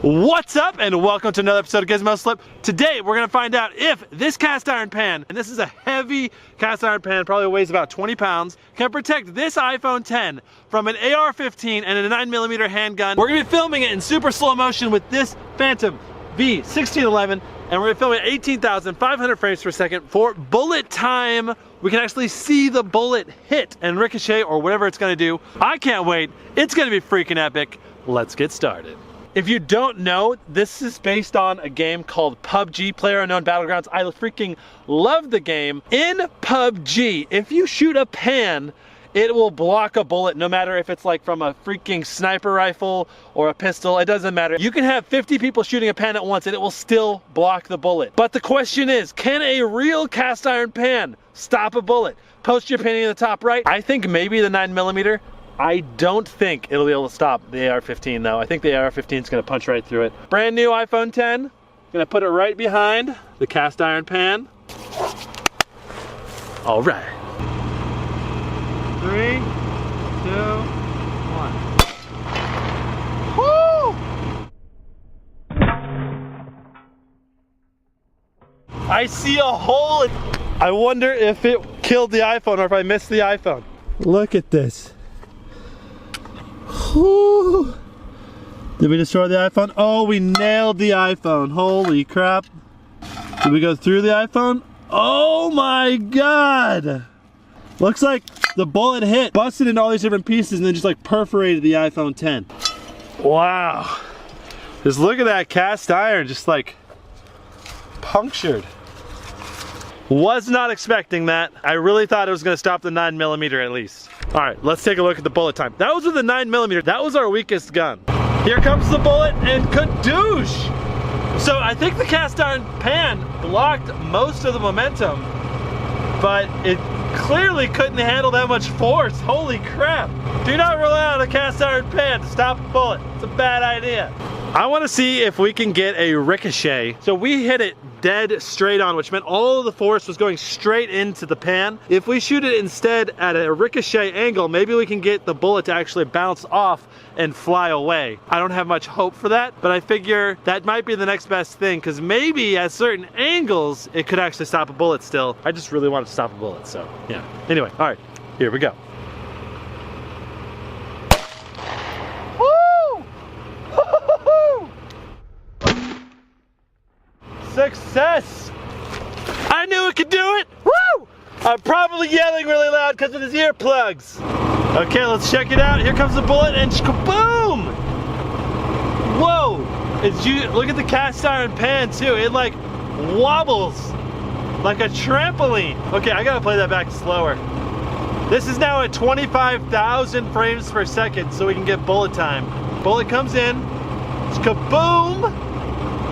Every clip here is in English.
What's up, and welcome to another episode of Gizmo Slip. Today we're gonna find out if this cast iron pan, and this is a heavy cast iron pan, probably weighs about 20 pounds, can protect this iPhone 10 from an AR-15 and a 9mm handgun. We're gonna be filming it in super slow motion with this Phantom V1611, and we're gonna film it at 18,500 frames per second for bullet time. We can actually see the bullet hit and ricochet or whatever it's gonna do. I can't wait. It's gonna be freaking epic. Let's get started. If you don't know, this is based on a game called PUBG, PlayerUnknown Battlegrounds. I freaking love the game. In PUBG, if you shoot a pan, it will block a bullet, no matter if it's like from a freaking sniper rifle or a pistol, it doesn't matter. You can have 50 people shooting a pan at once and it will still block the bullet. But the question is, can a real cast iron pan stop a bullet? Post your opinion in the top right. I think maybe the 9mm. I don't think it'll be able to stop the AR-15 though. I think the AR-15 is gonna punch right through it. Brand new iPhone 10. Gonna put it right behind the cast iron pan. All right. 3, 2, 1. Woo! I see a hole. I wonder if it killed the iPhone or if I missed the iPhone. Look at this. Whew. Did we destroy the iPhone? Oh, we nailed the iPhone. Holy crap. Did we go through the iPhone? Oh my God. Looks like the bullet hit, busted into all these different pieces and then just like perforated the iPhone 10. Wow. Just look at that cast iron, just like punctured. Was not expecting that. I really thought it was gonna stop the 9mm at least. All right, let's take a look at the bullet time. That was with the 9mm. That was our weakest gun. Here comes the bullet and kadoosh! So I think the cast iron pan blocked most of the momentum, but it clearly couldn't handle that much force. Holy crap. Do not rely on a cast iron pan to stop a bullet. It's a bad idea. I want to see if we can get a ricochet. So we hit it dead straight on, which meant all of the force was going straight into the pan. If we shoot it instead at a ricochet angle, maybe we can get the bullet to actually bounce off and fly away. I don't have much hope for that, but I figure that might be the next best thing, because maybe at certain angles, it could actually stop a bullet still. I just really wanted to stop a bullet, so yeah. Anyway, all right, here we go. Success! I knew it could do it! Woo! I'm probably yelling really loud because of his earplugs. Okay, let's check it out. Here comes the bullet and kaboom! Whoa! Look at the cast iron pan too. It like wobbles like a trampoline. Okay, I gotta play that back slower. This is now at 25,000 frames per second so we can get bullet time. Bullet comes in, kaboom!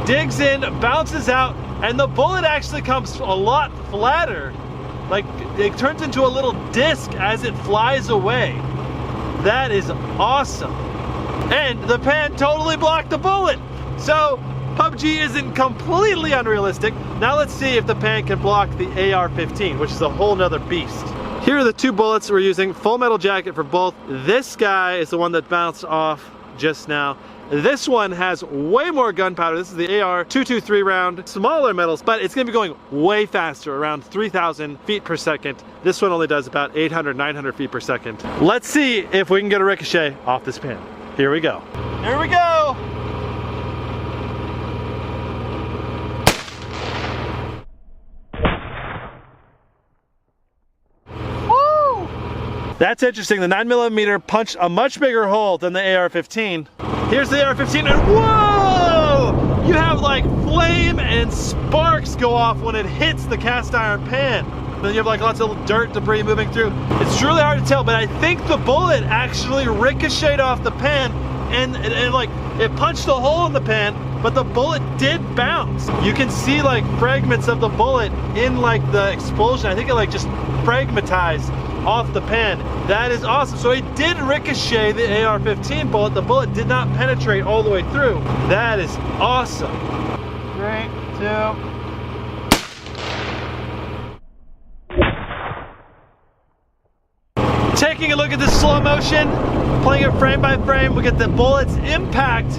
Digs in, bounces out, and the bullet actually comes a lot flatter. Like, it turns into a little disc as it flies away. That is awesome. And the pan totally blocked the bullet. So, PUBG isn't completely unrealistic. Now let's see if the pan can block the AR-15, which is a whole nother beast. Here are the two bullets we're using. Full metal jacket for both. This guy is the one that bounced off just now. This one has way more gunpowder. This is the AR-223 round, smaller metals, but it's gonna be going way faster, around 3,000 feet per second. This one only does about 800, 900 feet per second. Let's see if we can get a ricochet off this pan. Here we go. Here we go! Woo! That's interesting. The 9mm punched a much bigger hole than the AR-15. Here's the AR-15 and whoa! You have like flame and sparks go off when it hits the cast iron pan. Then you have like lots of dirt debris moving through. It's really hard to tell, but I think the bullet actually ricocheted off the pan and like it punched a hole in the pan, but the bullet did bounce. You can see like fragments of the bullet in like the explosion. I think it like just fragmentized off the pan. That is awesome. So it did ricochet the AR-15 bullet. The bullet did not penetrate all the way through. That is awesome. 3, 2. Taking a look at the slow motion, playing it frame by frame, we get the bullet's impact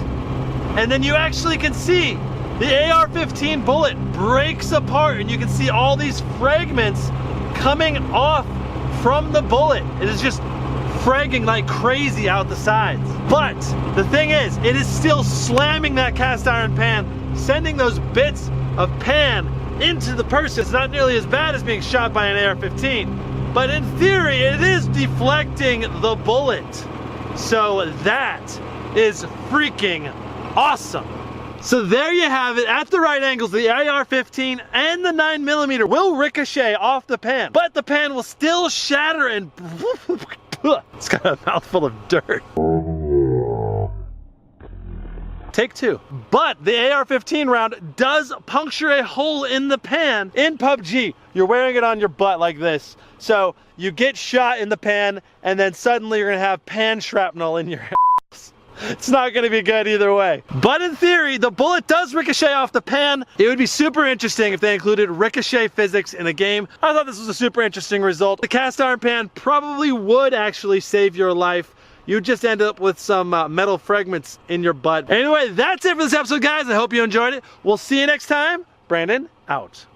and then you actually can see the AR-15 bullet breaks apart, and you can see all these fragments coming off from the bullet. It is just fragging like crazy out the sides. But the thing is, it is still slamming that cast iron pan, sending those bits of pan into the person. It's not nearly as bad as being shot by an AR-15, but in theory, it is deflecting the bullet. So that is freaking awesome. So there you have it. At the right angles, the AR-15 and the 9mm will ricochet off the pan, but the pan will still shatter and it's got a mouthful of dirt. Take two. But the AR-15 round does puncture a hole in the pan in PUBG. You're wearing it on your butt like this. So you get shot in the pan, and then suddenly you're gonna have pan shrapnel in your ass. It's not gonna be good either way. But in theory, the bullet does ricochet off the pan. It would be super interesting if they included ricochet physics in a game. I thought this was a super interesting result. The cast iron pan probably would actually save your life. You just end up with some metal fragments in your butt. Anyway, that's it for this episode, guys. I hope you enjoyed it. We'll see you next time. Brandon, out.